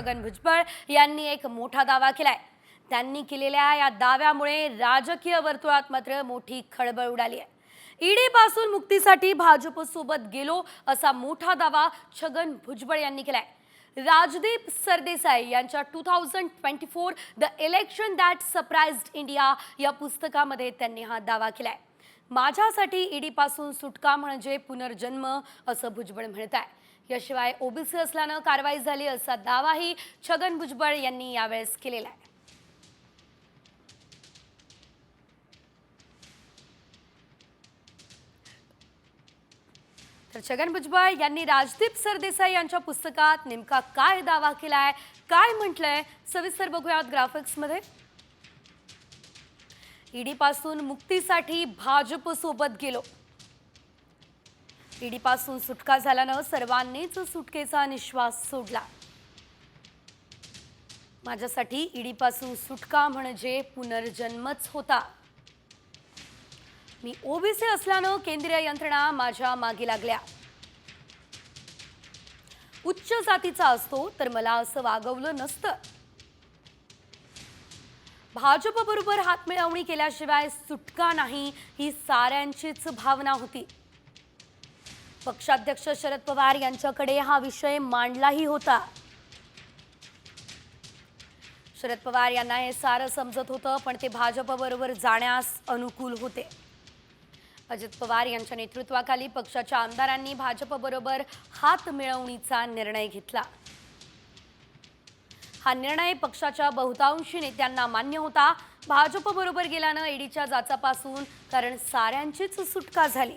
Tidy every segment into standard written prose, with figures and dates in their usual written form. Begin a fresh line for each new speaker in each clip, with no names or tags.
छगन भुजबळ यांनी एक मोठा दावा केलाय। त्यांनी केलेल्या या दाव्यामुळे राजकीय वर्तुळात मात्र मोठी खळबळ उडाली आहे। ईडी पासून मुक्तीसाठी भाजप सोबत गेलो असा मोठा दावा छगन भुजबळ यांनी केलाय। राजदीप सरदेसाई यांच्या 2024 the election that surprised India या पुस्तकामध्ये त्यांनी हा दावा केलाय। माझ्यासाठी ईडी पासून सुटका म्हणजे पुनर्जन्म असं भुजबळ म्हणतात। याशिवाय ओबीसी असल्याने कारवाई झाली असा दावाही छगन भुजबळ यांनी यावेळेस केलेला आहे। तर छगन भुजबळ यांनी राजदीप सरदेसाई यांच्या पुस्तकात नेमका काय दावा केलाय, काय म्हटलंय, सविस्तर बघूयात ग्राफिक्स मध्ये। ईडी पासून मुक्तीसाठी भाजप सोबत गेलो। ईडी पासून सुटका झाल्याने सर्वांनीच सुटकेचा निश्वास सोडला। माझ्यासाठी ईडी पासून सुटका म्हणजे पुनर्जन्मच होता। मी ओबीसी असल्याने केंद्रीय यंत्रणा माझ्या मागे लागल्या। उच्च जातीचा असतो तर मला असं वागवलं नसतं। भाजप बरोबर हातमिळवणी केल्याशिवाय सुटका नाही ही साऱ्यांचीच भावना होती। पक्षाध्यक्ष शरद पवार यांच्याकडे हा विषय मांडलाही होता। शरद पवार यांना हे सारं समजत होतं, पण ते भाजप बरोबर जाण्यास अनुकूल होते। अजित पवार यांच्या नेतृत्वाखाली पक्षाच्या आमदारांनी भाजप बरोबर हात मिळवणीचा निर्णय घेतला। हा निर्णय पक्षाच्या बहुतांशी नेत्यांना मान्य होता। भाजप बरोबर गेल्याने ईडीच्या जाचापासून कारण साऱ्यांचीच सुटका झाली।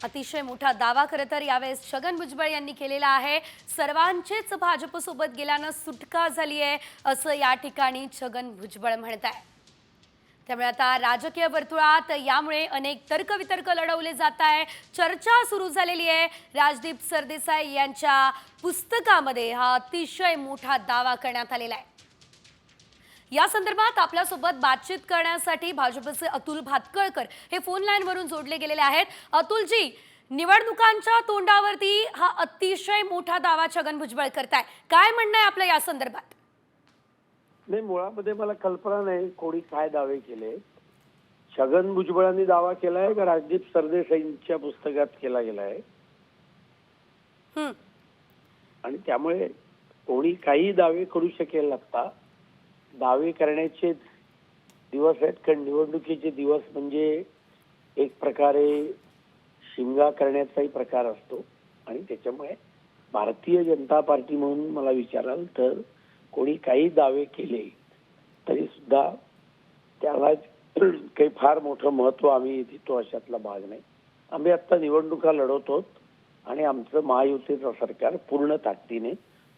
अतिशय मोठा दावा खरं तर यावेळेस छगन भुजबळ यांनी केलेला आहे। सर्वांचीच भाजप सोबत गेल्याने सुटका झाली आहे असं या ठिकाणी छगन भुजबळ म्हणतात। त्यामुळे आता राजकीय वर्तुळात यामुळे अनेक तर्कवितर्क लढवले जात आहे। चर्चा सुरू झालेली आहे। राजदीप सरदेसाई यांच्या पुस्तकामध्ये हा अतिशय मोठा दावा करण्यात आलेला आहे। या संदर्भात आपल्यासोबत बातचीत करण्यासाठी भाजपचे अतुल भातखळकर हे फोन लाईन वरून जोडले गेलेले आहेत। अतुलजी, निवडणुकांच्या तोंडावरती हा अतिशय मोठा दावा छगन भुजबळ करताय, काय म्हणणं आहे आपलं या संदर्भात?
नाही, मुळामध्ये मला कल्पना नाही कोणी काय दावे केले। छगन भुजबळांनी दावा केलाय का राजदीप सरदेसाईंच्या पुस्तकात केला गेलाय? आणि त्यामुळे कोणी काही दावे करू शकेल। आता दावे करण्याचे दिवस आहेत, कारण निवडणुकीचे दिवस म्हणजे एक प्रकारे शिमगा करण्याचाही प्रकार असतो। आणि त्याच्यामुळे भारतीय जनता पार्टी म्हणून मला विचाराल तर कोणी काही दावे केले तरी सुद्धा त्याला काही फार मोठं महत्व आम्ही देतो अशातला भाग नाही। आम्ही आता निवडणुका लढवतो आणि आमचं महायुतीचं सरकार पूर्ण ताकदीने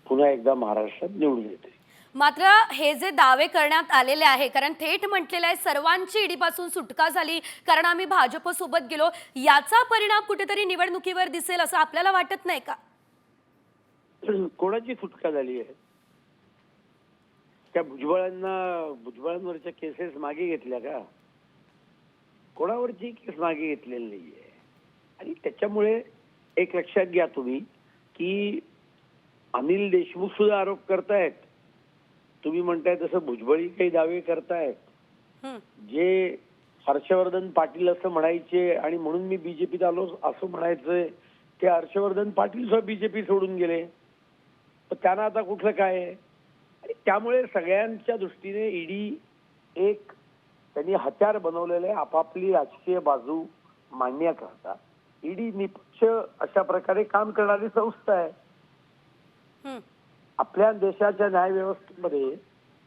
पुन्हा एकदा महाराष्ट्रात निवडून येते।
मात्र हे जे दावे करण्यात आलेले आहे, कारण थेट म्हटलेलं आहे सर्वांची ईडीपासून सुटका झाली कारण आम्ही भाजप सोबत गेलो, याचा परिणाम कुठेतरी निवडणुकीवर दिसेल असं आपल्याला वाटत नाही का?
कोणाची सुटका झाली आहे? त्या भुजबळांवरच्या केसेस मागे घेतल्या का? कोणावरची केस मागे घेतलेली नाहीये। आणि त्याच्यामुळे एक लक्षात घ्या तुम्ही की अनिल देशमुख सुद्धा आरोप करतायत, तुम्ही म्हणताय तसं भुजबळी काही दावे करतायत। जे हर्षवर्धन पाटील असं म्हणायचे आणि म्हणून मी बीजेपीत आलो असं म्हणायचंय, ते हर्षवर्धन पाटील सुद्धा बीजेपी सोडून गेले, तर त्यांना आता कुठलं काय आहे? आणि त्यामुळे सगळ्यांच्या दृष्टीने ईडी एक त्यांनी हत्यार बनवलेलं आहे आपापली राजकीय बाजू मांडण्याकरता। ईडी निपक्ष अशा प्रकारे काम करणारी संस्था आहे। आपल्या देशाच्या न्याय व्यवस्थेमध्ये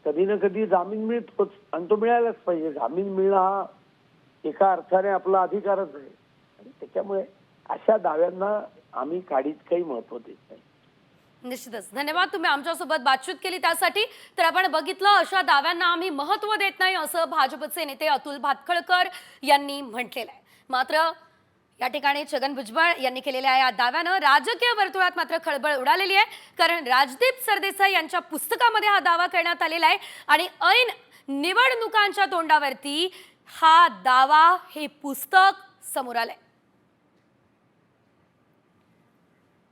कधी ना कधी जामीन मिळतोच आणि तो मिळायलाच पाहिजे। जामीन मिळणं हा एका अर्थाने आपला अधिकारच आहे। आणि त्याच्यामुळे अशा दाव्यांना आम्ही काडीत काही महत्व देत नाही।
निश्चितच धन्यवाद, तुम्ही आमच्यासोबत बातचीत केली त्यासाठी। तर आपण बघितलं अशा दाव्यांना आम्ही महत्व देत नाही असं भाजपचे नेते अतुल भातखळकर यांनी म्हटलेलं आहे। मात्र या ठिकाणी छगन भुजबळ यांनी केलेल्या या दाव्यानं राजकीय वर्तुळात मात्र खळबळ उडालेली आहे, कारण राजदीप सरदेसाई यांच्या पुस्तकामध्ये हा दावा करण्यात आलेला आहे आणि ऐन निवडणुकांच्या तोंडावरती हा दावा हे पुस्तक समोर आलंय।